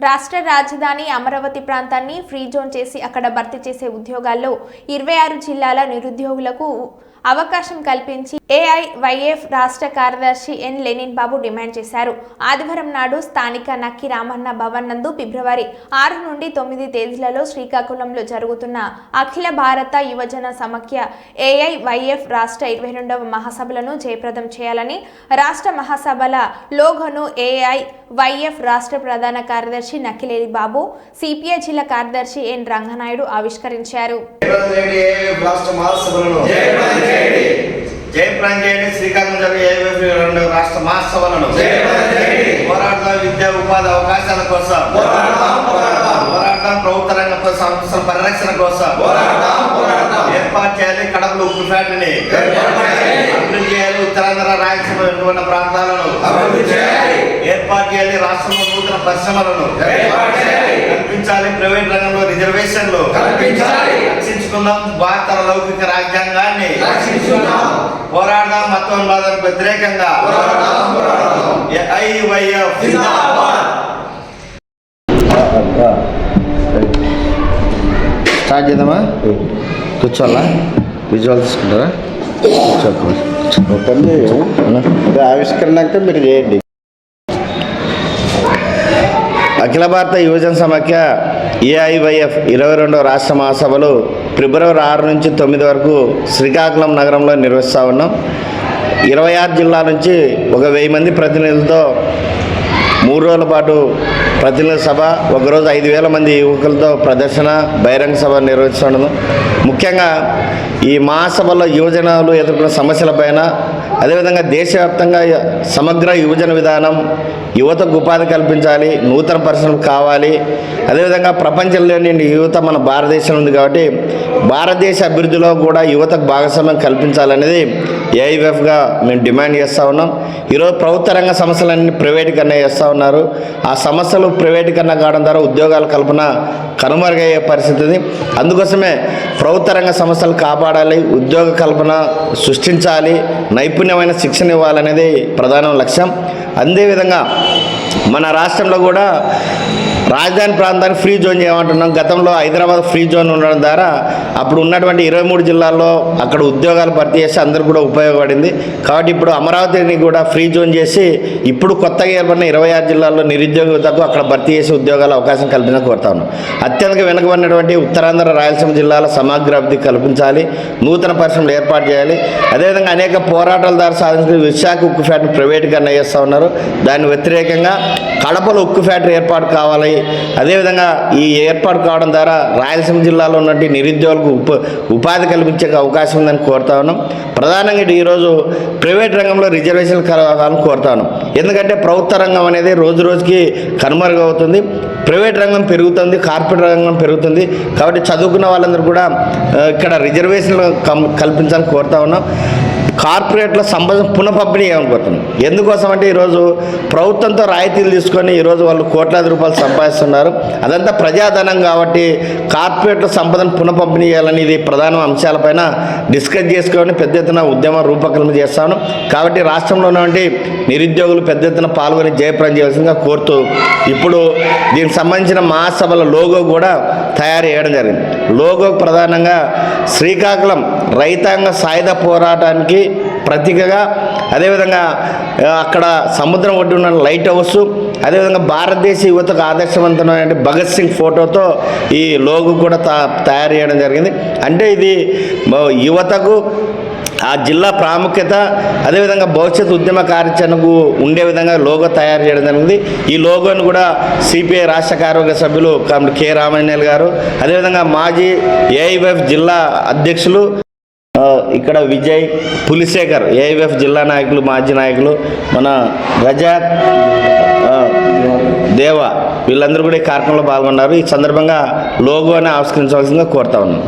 రాష్ట్ర రాజధాని అమరావతి ప్రాంతాన్ని ఫ్రీ జోన్ చేసి అక్కడ భర్తీ చేసే ఉద్యోగాల్లో 26 జిల్లాల నిరుద్యోగులకు అవకాశం కల్పించి ఏఐవైఎఫ్ రాష్ట్ర కార్యదర్శి ఎన్ లెనిన్ బాబు డిమాండ్ చేశారు. ఆదివారం నాడు స్థానిక నక్కి రామన్న భవన్ నందు ఫిబ్రవరి 6 నుండి 9 తేదీలలో శ్రీకాకుళంలో జరుగుతున్న అఖిల భారత యువజన సమాఖ్య ఏఐవైఎఫ్ రాష్ట్ర 22వ మహాసభలను జయప్రదం చేయాలని రాష్ట్ర మహాసభల లోగోను ఏఐవైఎఫ్ రాష్ట్ర ప్రధాన కార్యదర్శి నక్కిలేని బాబు, సిపిఐ జిల్లా కార్యదర్శి ఎన్ రంగనాయుడు ఆవిష్కరించారు. జయప్రదం చేయండి. శ్రీకాకుళం జరిగే ఏఐవైఎఫ్ రాష్ట్ర మహాసభలను పోరాడదాం. విద్యా ఉపాధి అవకాశాల కోసం పోరాడదాం. ప్రభుత్వ రంగ సంస్థల పరిరక్షణ కోసం ఏర్పాటు చేయాలి. కడపలో ఉక్కు ఫ్యాక్టరీని అభివృద్ధి చేయాలి. ఉత్తరాంధ్ర రాయలసీమ వెనుకబడిన ప్రాంతాలను ఏర్పాటు చేయాలి. రాష్ట్రంలో నూతన పరిశ్రమలను కల్పించాలి. ప్రైవేట్ రంగంలో రిజర్వేషన్లు రక్షించుకుందాం. భారత లౌకిక రాజ్యాంగాన్ని పోరాడదాం. మతోన్మాదానికి వ్యతిరేకంగా ఏఐవైఎఫ్ స్టార్ట్ చేద్దామా? కూర్చోవాలా? విజువల్ తీసుకుంటారా? ఆవిష్కరణ అంటే మీరు చేయండి. అఖిల భారత యువజన సమాఖ్య ఏఐవైఎఫ్ 22వ రాష్ట్ర మహాసభలు ఫిబ్రవరి 6 నుంచి 9 వరకు శ్రీకాకుళం నగరంలో నిర్వహిస్తూ ఉన్నాం. 26 జిల్లాల నుంచి 1000 మంది ప్రతినిధులతో 3 రోజుల పాటు ప్రతినిధుల సభ, ఒకరోజు 5000 మంది యువకులతో ప్రదర్శన, బహిరంగ సభ నిర్వహిస్తున్నాము. ముఖ్యంగా ఈ మహాసభలో యువజనులు ఎదుర్కొన్న సమస్యలపైన, అదేవిధంగా దేశవ్యాప్తంగా సమగ్ర యువజన విధానం, యువతకు ఉపాధి కల్పించాలి, నూతన పరిశ్రమలు కావాలి, అదేవిధంగా ప్రపంచంలోని యువత మన భారతదేశం ఉంది కాబట్టి భారతదేశ అభివృద్ధిలో కూడా యువతకు భాగస్వామ్యం కల్పించాలనేది ఏఐవైఎఫ్గా మేము డిమాండ్ చేస్తూ ఉన్నాం. ఈరోజు ప్రభుత్వ రంగ సమస్యలన్నీ ప్రైవేటీకరణ చేస్తూ ఉన్నారు. ఆ సమస్యలు ప్రైవేటీకరణ కావడం ద్వారా ఉద్యోగాల కల్పన కనుమరుగయ్యే పరిస్థితి ఉంది. అందుకోసమే ప్రభుత్వ రంగ సమస్యలు కాపాడాలి, ఉద్యోగ కల్పన సృష్టించాలి, నైపుణ్యమైన శిక్షణ ఇవ్వాలనేది ప్రధాన లక్ష్యం. అదేవిధంగా మన రాష్ట్రంలో కూడా రాజధాని ప్రాంతాన్ని ఫ్రీ జోన్ చేయమంటున్నాం. గతంలో హైదరాబాద్ ఫ్రీ జోన్ ఉండడం ద్వారా అప్పుడు ఉన్నటువంటి 23 జిల్లాల్లో అక్కడ ఉద్యోగాలు భర్తీ చేసి అందరూ కూడా ఉపయోగపడింది. కాబట్టి ఇప్పుడు అమరావతిని కూడా ఫ్రీ జోన్ చేసి ఇప్పుడు కొత్తగా ఏర్పడిన 26 జిల్లాల్లో నిరుద్యోగ యువతకు అక్కడ భర్తీ చేసి ఉద్యోగాల అవకాశం కల్పించడం కోరుతా ఉన్నాం. అత్యంత వెనుకబడినటువంటి ఉత్తరాంధ్ర రాయలసీమ జిల్లాల సమగ్ర అభివృద్ధి కల్పించాలి, నూతన పరిశ్రమలు ఏర్పాటు చేయాలి. అదేవిధంగా అనేక పోరాటాల ద్వారా సాధించిన విశాఖ ఉక్కు ఫ్యాక్టరీ ప్రైవేటీకరణ చేస్తూ ఉన్నారు. దాని వ్యతిరేకంగా కడపలో ఉక్కు ఫ్యాక్టరీ ఏర్పాటు కావాలి. అదేవిధంగా ఈ ఏర్పాటు కావడం ద్వారా రాయలసీమ జిల్లాలో ఉన్నటువంటి నిరుద్యోగులకు ఉపాధి కల్పించే అవకాశం ఉందని కోరుతా ఉన్నాం. ప్రధానంగా ఈరోజు ప్రైవేట్ రంగంలో రిజర్వేషన్లు కలగాలని కోరుతా ఉన్నాం. ఎందుకంటే ప్రభుత్వ రంగం అనేది రోజు రోజుకి కనుమరుగవుతుంది, ప్రైవేట్ రంగం పెరుగుతుంది, కార్పొరేట్ రంగం పెరుగుతుంది. కాబట్టి చదువుకున్న వాళ్ళందరూ కూడా ఇక్కడ రిజర్వేషన్లు కల్పించాలని కోరుతా ఉన్నాం. కార్పొరేట్ల సంపద పునఃపంపిణీ చేయకపోతున్నాం. ఎందుకోసం అంటే ఈరోజు ప్రభుత్వంతో రాయితీలు తీసుకొని ఈరోజు వాళ్ళు కోట్లాది రూపాయలు సంపాదిస్తున్నారు. అదంతా ప్రజాధనం కాబట్టి కార్పొరేట్ల సంపదను పునఃపంపిణీ చేయాలని ఇది ప్రధాన అంశాలపైన డిస్కస్ చేసుకొని పెద్ద ఎత్తున ఉద్యమ రూపకల్పన చేస్తాను. కాబట్టి రాష్ట్రంలో ఉన్నటువంటి నిరుద్యోగులు పెద్ద ఎత్తున పాల్గొని జయప్రదం చేయాల్సిందిగా కోరుతూ ఇప్పుడు దీనికి సంబంధించిన మహాసభల లోగో కూడా తయారు చేయడం జరిగింది. లోగో ప్రధానంగా శ్రీకాకుళం రైతాంగ సాయుధ పోరాటానికి ప్రతీకగా, అదేవిధంగా అక్కడ సముద్రం ఒడ్డు ఉన్న లైట్ హౌస్, అదేవిధంగా భారతదేశ యువతకు ఆదర్శవంతమైన భగత్ సింగ్ ఫోటోతో ఈ లోగో కూడా తయారు చేయడం జరిగింది. అంటే ఇది యువతకు ఆ జిల్లా ప్రాముఖ్యత, అదేవిధంగా భవిష్యత్ ఉద్యమ కార్యాచరణకు ఉండే విధంగా లోగో తయారు చేయడం జరిగింది. ఈ లోగోను కూడా సిపిఐ రాష్ట్ర కార్యవర్గ సభ్యులు కె రామాంజనేయులు గారు, అదేవిధంగా మాజీ ఏఐవైఎఫ్ జిల్లా అధ్యక్షులు ఇక్కడ విజయ్, పులిశేఖర్, ఏఐవైఎఫ్ జిల్లా నాయకులు, మాజీ నాయకులు, మన రజాక్, దేవ, వీళ్ళందరూ కూడా ఈ కార్యక్రమంలో పాల్గొన్నారు. ఈ సందర్భంగా లోగోని ఆవిష్కరించవలసిందిగా కోరుతా ఉన్నాం.